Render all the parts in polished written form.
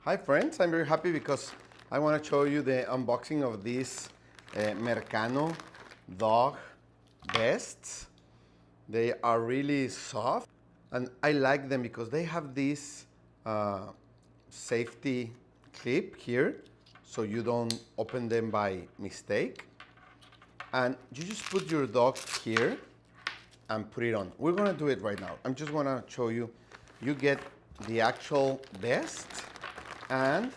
Hi friends, I'm very happy because I want to show you the unboxing of these Mercano dog vests. They are really soft and I like them because they have this safety clip here so you don't open them by mistake. And you just put your dog here and put it on. We're gonna do it right now. I'm just gonna show you. You get the actual vest, and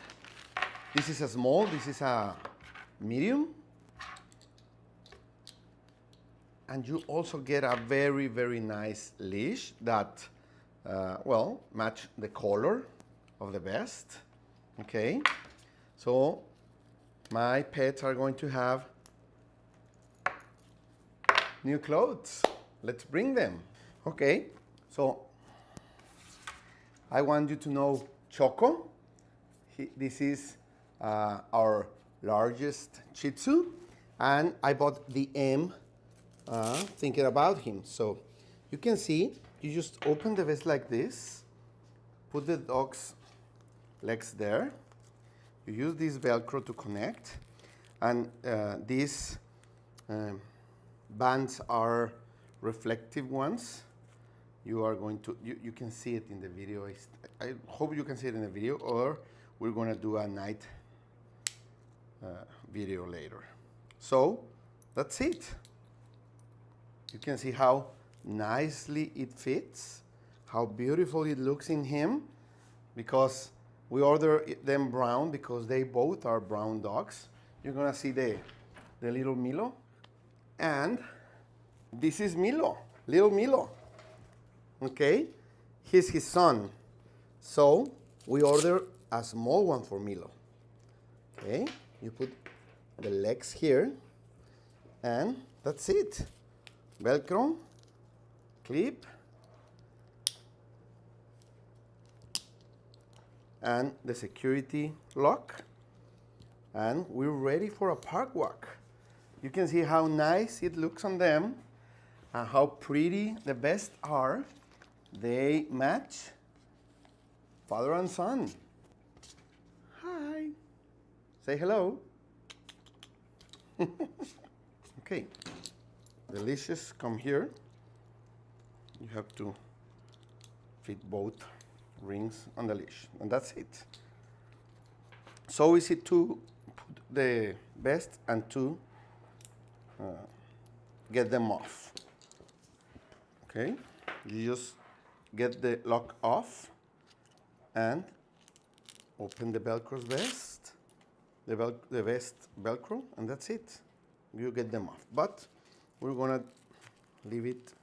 this is a small, this is a medium. And you also get a very, very nice leash that, well, match the color of the vest, okay? So my pets are going to have new clothes. Let's bring them. Okay, so I want you to know Choco. This is our largest Shih Tzu, and I bought the M thinking about him. So you can see, you just open the vest like this, put the dog's legs there, you use this Velcro to connect, and these bands are reflective ones. You are going to, you can see it in the video. I hope you can see it in the video, or we're going to do a night video later. So that's it. You can see how nicely it fits, how beautiful it looks in him, because we order them brown because they both are brown dogs. You're gonna see the little Milo, and this is Milo, little Milo. Okay, he's his son. So we order a small one for Milo. Okay, you put the legs here, and that's it. Velcro, clip, and the security lock, and we're ready for a park walk. You can see how nice it looks on them and how pretty the vests are. They match father and son. Hi. Say hello. Okay. The leashes come here. You have to fit both rings on the leash, and that's it. So easy to put the vest and to get them off. Okay, you just get the lock off and open the Velcro vest, the vest Velcro, and that's it. You get them off, but we're gonna leave it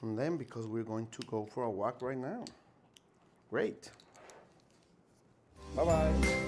on them because we're going to go for a walk right now. Great. Bye-bye.